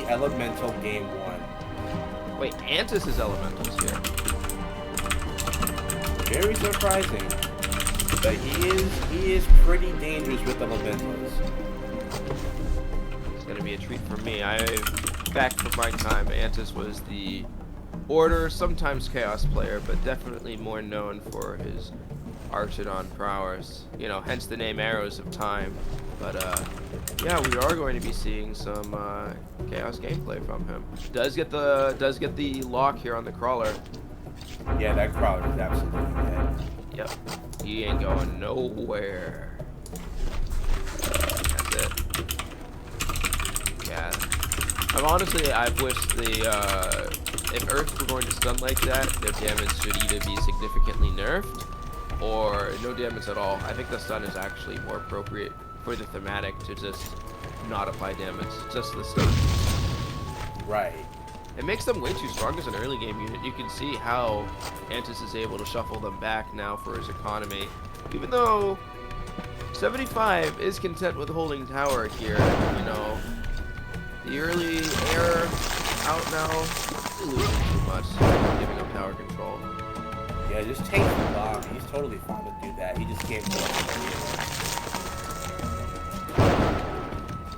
Elemental game 1. Wait, Antis is Elementals here. Very surprising. But he is pretty dangerous with Elementals. It's gonna be a treat for me. Back from my time, Antis was the Order, sometimes Chaos player, but definitely more known for his Archidon prowess. You know, hence the name Arrows of Time. But yeah, we are going to be seeing some Chaos gameplay from him. Does get the lock here on the crawler. Yeah, that crawler is absolutely dead. Yep, he ain't going nowhere. That's it. Yeah, I've wished if Earth were going to stun like that, their damage should either be significantly nerfed or no damage at all. I think the stun is actually more appropriate for the thematic to just not apply damage, just the stun. Right. It makes them way too strong as an early game unit. You can see how Antis is able to shuffle them back now for his economy. Even though 75 is content with holding tower here, you know. The early air out now, losing too much, giving up tower control. Yeah, just take the bomb. He's totally fine to do that. He just can't do it.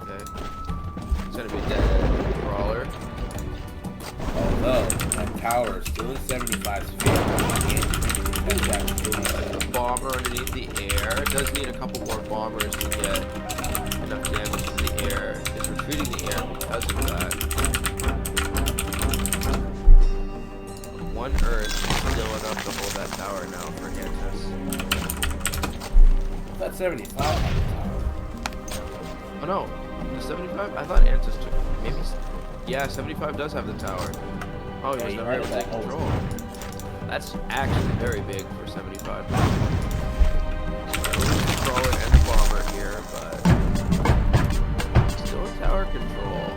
Okay. It's gonna be dead crawler. Although that tower is still in 75's favor. A bomber underneath the air. It does need a couple more bombers to get enough damage in the air. It's retreating the air because of that. One Earth is still enough to hold that tower now for Antis. That 75 had the tower. Oh no, the 75? I thought Antis took maybe. Yeah, 75 does have the tower. Oh, he was never able to take control. That's actually very big for 75. Crawler and the bomber here, but still tower control.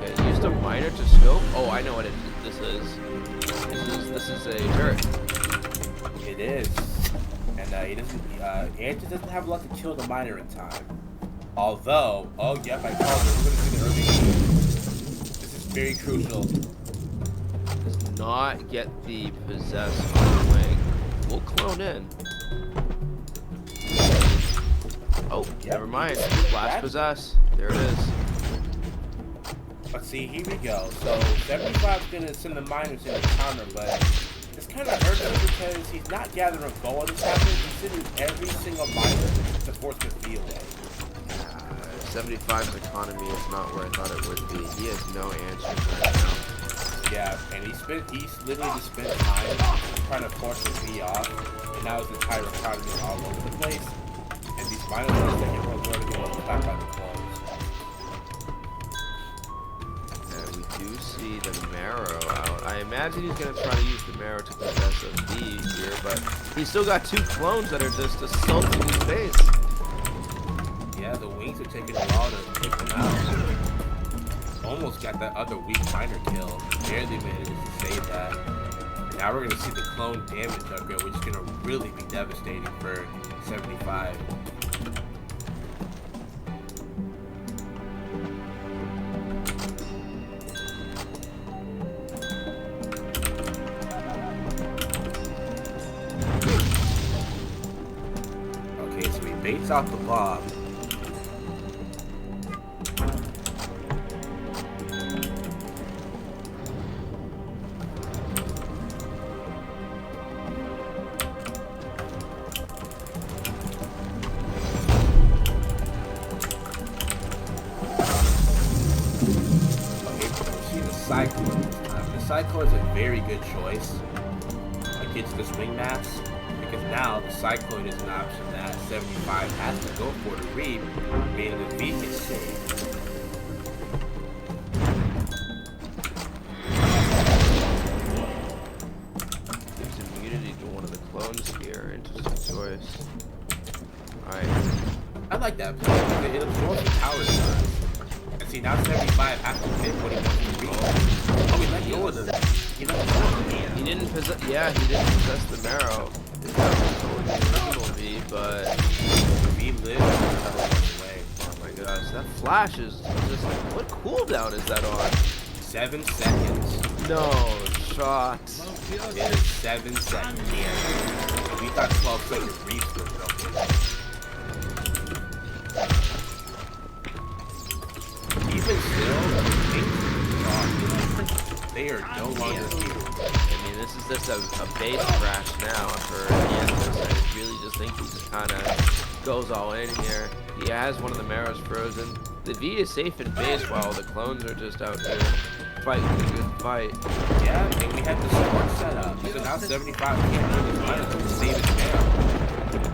Okay, used a miner to scope. Oh, I know what this is. This is a turret. It is. And he doesn't. Antis doesn't have luck to kill the miner in time. Although, oh yep, I called it. We're gonna see the early. This is very crucial. Does not get the possess on the wing. We'll clone in. Oh, yep, never mind. Flash possess. There it is. Let's see, here we go. So 75's gonna send the miners in the counter, but it's kind of hurt him because he's not gathering a bow on this happening. He's sending every single miner to force the field away. 75's economy is not where I thought it would be. He has no answers right now. Yeah, and he's literally just spent time trying to force the V off, and now his entire economy is all over the place. And these miners are second row are going to get attacked by the clones. And we do see the marrow out. I imagine he's going to try to use the marrow to possess a V here, but he's still got two clones that are just assaulting his base. Yeah, the wings are taking a while to take them out. Almost got that other weak miner kill. Barely managed to save that. And now we're going to see the clone damage up here, which is going to really be devastating for 75. Okay, so he baits out the bomb. The Cyclone is a very good choice against this wing mass, because now the Cyclone is an option that 75 has to go for to read, meaning the V gets saved. Gives immunity to one of the clones here. Interesting choice. Alright. I like that play because it absorbs the power size. And see, now 75 has to pick what he wants to read. Oh, he let go of the... He didn't possess... Yeah, he didn't possess the marrow. That was totally the original V, but... V lives away. Oh my gosh, that flash is just like, what cooldown is that on? 7 seconds. No shot. It is 7 seconds. Yeah. We got 12 seconds reach for even still, they are no longer here. I mean, this is just a base crash now for Kansas. I really just think he just kind of goes all in here. He has one of the Marrows frozen. The V is safe in base while the clones are just out here fighting a good fight. Yeah, and we had the sword set up. So now 75 can't really find to save his mail.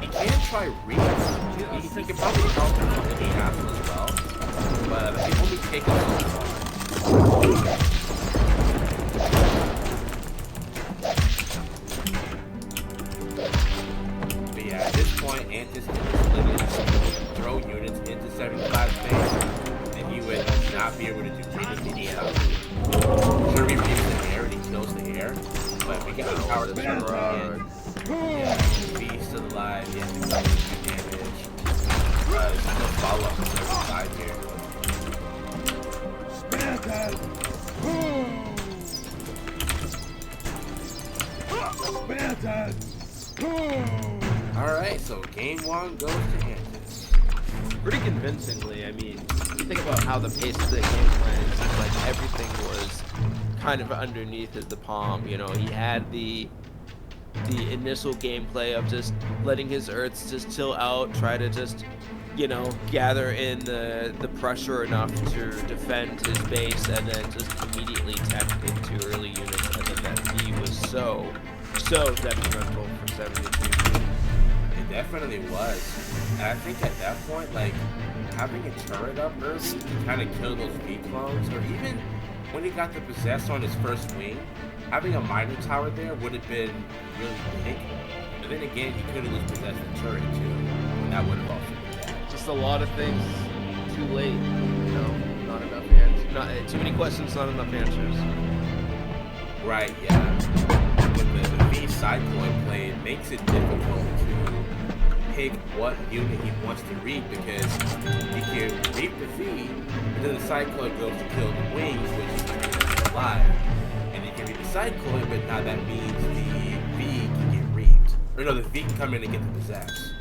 He can try Reese. He can probably help him with the castle as well. But he only take it so far. But yeah, at this point, Antis can just literally throw units into 75 space, and he would not be able to do anything else. Sure, he reaches the air and he kills the air, but we get the power to turn around. Yeah, he's still alive. Yeah, he's not doing damage. There's no follow up on 75 here. Alright, so game 1 goes to Antis. Pretty convincingly. I mean, you think about how the pace of the game went, it seems like everything was kind of underneath the palm. You know, he had the initial gameplay of just letting his Earths just chill out, try to just, you know, gather in the pressure enough to defend his base, and then just immediately tech into early units, and then that V was so detrimental for 72. It definitely was. And I think at that point, like, having a turret up early to kind of kill those V clones, or even when he got the possess on his first wing, having a miner tower there would have been really big. But then again, he could have just possessed the turret too, and that would have also been bad. Just a lot of things too late, you know, not enough answers. Not too many questions, not enough answers. Right, yeah. With the V cycloid play, it makes it difficult to pick what unit he wants to read, because he can reap the V, but then the cycloid goes to kill the wings, which is alive. And he can read the cycloid, but now that means the V can get reaped. Or no, the V can come in and get the possess.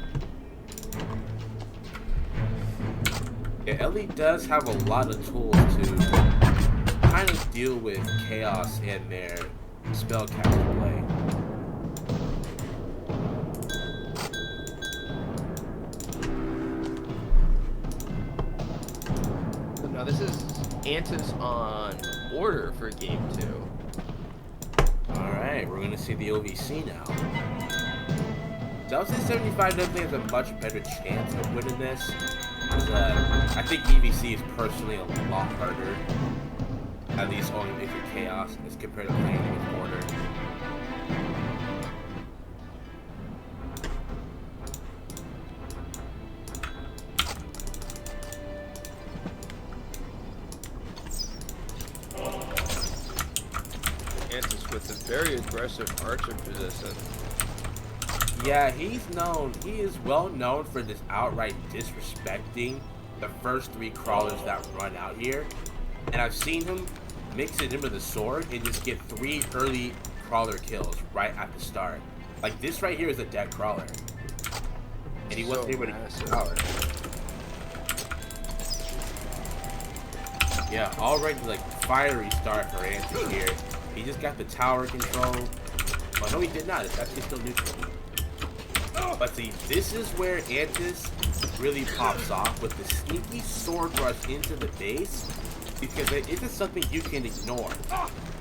Yeah, Ellie does have a lot of tools to kind of deal with chaos and their spellcaster play. So now this is Antis on order for game 2. Alright, we're going to see the OVC now. So I would say 75 definitely has a much better chance of winning this. I think EVC is personally a lot harder, at least only if you're Chaos, as compared to playing against Order. Antis with a very aggressive archer position. Yeah, he is well known for just outright disrespecting the first 3 crawlers that run out here. And I've seen him mix it in with a sword and just get 3 early crawler kills right at the start. Like, this right here is a dead crawler. And he wasn't able to get the power. Yeah, already like fiery start for Antis here. He just got the tower control. Oh no, he did not. It's actually still neutral. But see, this is where Antis really pops off with the sneaky sword rush into the base, because it isn't something you can ignore.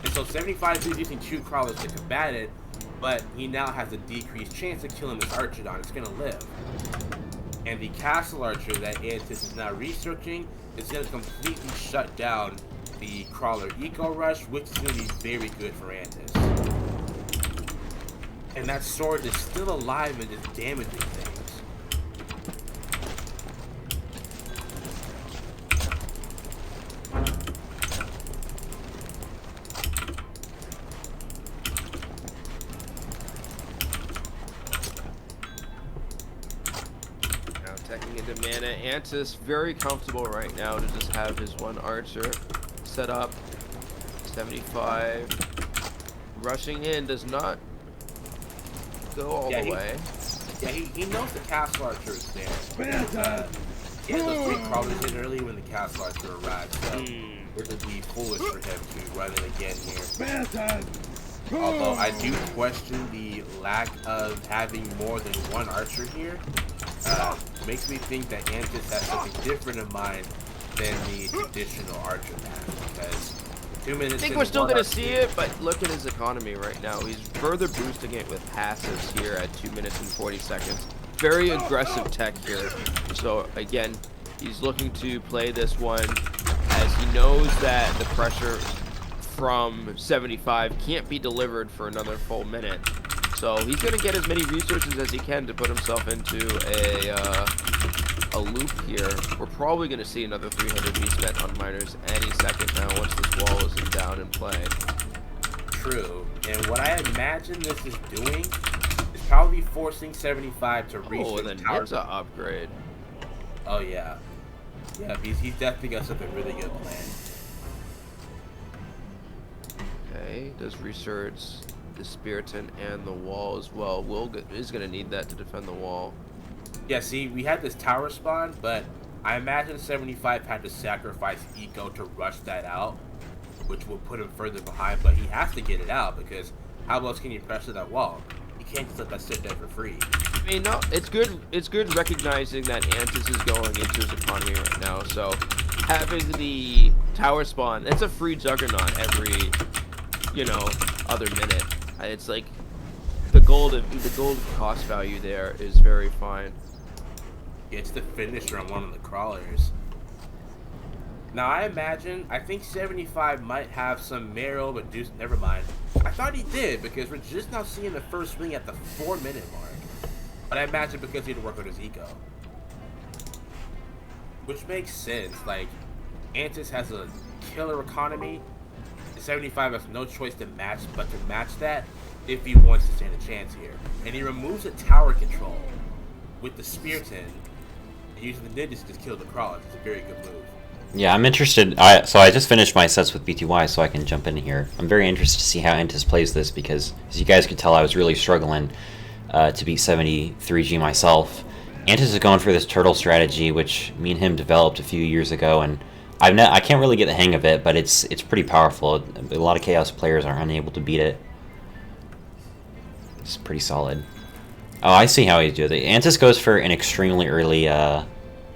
And so 75 is using 2 crawlers to combat it, but he now has a decreased chance of killing this Archidon. It's gonna live. And the Castle Archer that Antis is now researching is gonna completely shut down the crawler eco rush, which is gonna be very good for Antis. And that sword is still alive and just damaging things. Now teching the mana. Antis very comfortable right now to just have his one archer set up. 75. Rushing in does not go all the way. Yeah, he knows the castle archer is there. He had those 3 crawlers in early when the castle archer arrived, so it would be foolish for him to run it again here. Although I do question the lack of having more than 1 archer here. Makes me think that Antis has something different in mind than the traditional archer path, because 2 minutes. I think we're still gonna see it, but look at his economy right now. He's further boosting it with passives here at 2 minutes and 40 seconds. Very aggressive tech here. So again, he's looking to play this one as he knows that the pressure from 75 can't be delivered for another full minute. So he's gonna get as many resources as he can to put himself into a loop here. We're probably gonna see another 300 be spent on miners any second now once this wall is down in play. True, and what I imagine this is doing is probably forcing 75 to reach the tower. It's an upgrade. Oh yeah, yeah. He's definitely got something really good planned. Okay, does research the Spiriton and the wall as well. Is going to need that to defend the wall. Yeah, see, we had this tower spawn, but I imagine 75 had to sacrifice eco to rush that out, which will put him further behind, but he has to get it out, because how else can you pressure that wall? You can't just let that sit there for free. I mean, no, it's good recognizing that Antis is going into his economy right now, so having the tower spawn, it's a free juggernaut every, other minute. It's like the gold cost value there is very fine. It's the finisher on one of the crawlers. Now I think 75 might have some marrow, but never mind. I thought he did, because we're just now seeing the first swing at the 4-minute mark. But I imagine because he had to work on his eco. Which makes sense. Like, Antis has a killer economy. 75 has no choice to match that if he wants to stand a chance here. And he removes the tower control with the Spiriton, and using the ninjas to just kill the crawlers. It's a very good move. Yeah, I'm interested. So I just finished my sets with BTY, so I can jump in here. I'm very interested to see how Antis plays this, because as you guys could tell, I was really struggling to beat 73G myself. Antis is going for this turtle strategy, which me and him developed a few years ago, and I can't really get the hang of it, but it's pretty powerful. A lot of Chaos players are unable to beat it. It's pretty solid. Oh, I see how he does it. Antis goes for an extremely early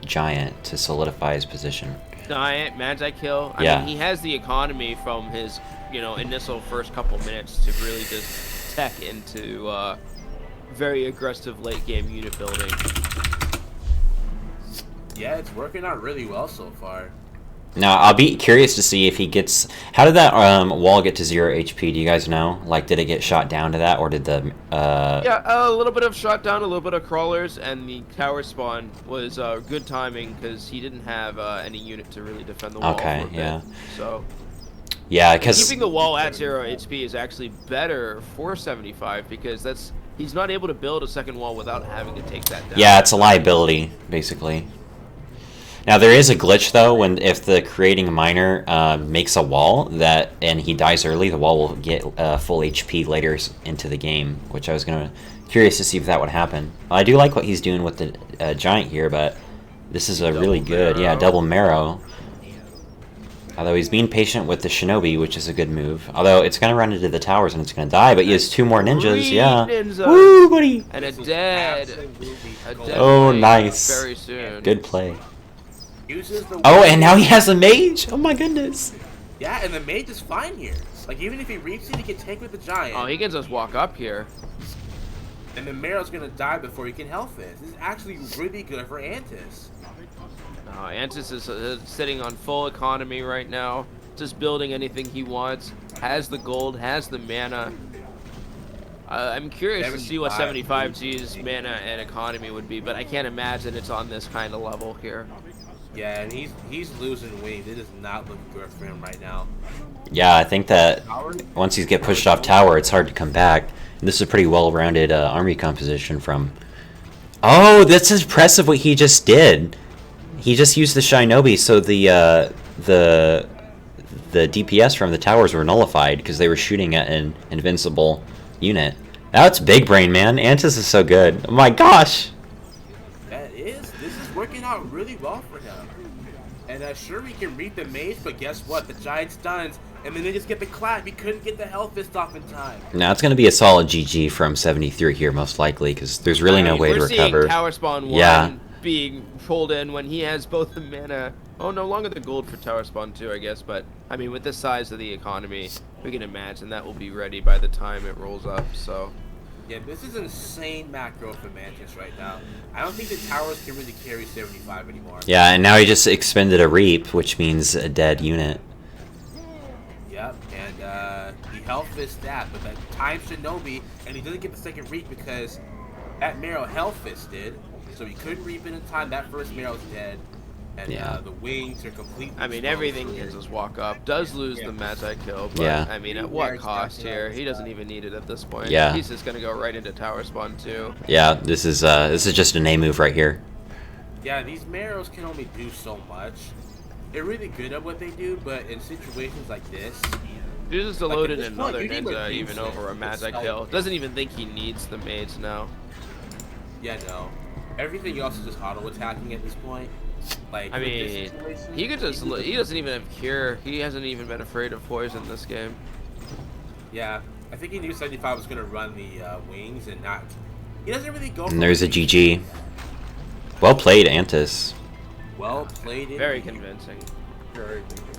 giant to solidify his position. Giant, Magi kill. I mean, he has the economy from his, initial first couple minutes to really just tech into very aggressive late game unit building. Yeah, it's working out really well so far. Now, I'll be curious to see if he gets... How did that wall get to 0 HP? Do you guys know? Like, did it get shot down to that, or did the... Yeah, a little bit of shot down, a little bit of crawlers, and the tower spawn was good timing, because he didn't have any unit to really defend the wall for a bit. So... Yeah, because... Keeping the wall at 0 HP is actually better for 75, because he's not able to build a second wall without having to take that down. Yeah, it's a liability, basically. Now, there is a glitch, though, if the creating miner makes a wall and he dies early, the wall will get full HP later into the game, which I was curious to see if that would happen. Well, I do like what he's doing with the giant here, but this is a really good, double marrow. Although he's being patient with the shinobi, which is a good move. Although it's going to run into the towers and it's going to die, but he has 2 more ninjas, Ninjas. Woo, buddy! And a dead Oh, nice. Very soon. Good play. Oh, and now he has a mage! Oh my goodness. Yeah, and the mage is fine here. Like, even if he reaps it, he can tank with the giant. Oh, he can just walk up here. And the Marrow's gonna die before he can health this. This is actually really good for Antis. Antis is sitting on full economy right now. Just building anything he wants. Has the gold, has the mana. I'm curious to see what 75G's mana and economy would be, but I can't imagine it's on this kind of level here. Yeah, and he's losing wings. It is not looking good for him right now. Yeah, I think that once he gets pushed off tower, it's hard to come back. And this is a pretty well-rounded army composition from Oh, that's impressive what he just did. He just used the Shinobi, so the DPS from the towers were nullified because they were shooting at an invincible unit. That's big brain, man. Antis is so good. Oh my gosh. This is working out really well for him. And sure, we can read the maze, but guess what? The giant stuns, and then they just get the clap. He couldn't get the Hell Fist off in time. Now it's going to be a solid GG from 73 here, most likely, because there's really no way to recover. We're seeing Tower Spawn 1 being pulled in when he has both the mana. Oh, no longer the gold for Tower Spawn 2, I guess. But, I mean, with the size of the economy, we can imagine that will be ready by the time it rolls up, so... Yeah, this is insane macro for Mantis right now. I don't think the towers can really carry 75 anymore. Yeah, and now he just expended a Reap, which means a dead unit. Yep, and he Hell Fist that, but that time Shinobi, and he doesn't get the second Reap because that Marrow Hell Fist did, so he couldn't Reap it in time. That first Marrow's dead. And the wings are completely I mean, everything gets his walk up. Does lose the Magi kill, but I mean, at what cost here? He doesn't even need it at this point. Yeah. He's just gonna go right into Tower Spawn 2. Yeah, this is just an A move right here. Yeah, these Marrows can only do so much. They're really good at what they do, but in situations like this... This is to like load in this another point, you need ninja a even decent- over a Magi it's kill. like- Doesn't even think he needs the mage now. Yeah, no. Everything else is just auto-attacking at this point. Like, I with this mean, situation, he could just, he doesn't even have cure. He hasn't even been afraid of poison this game. Yeah, I think he knew 75 was going to run the wings and not... He doesn't really go for... And there's a GG. Well played, Antis. Well played. Very indeed. convincing. Very convincing.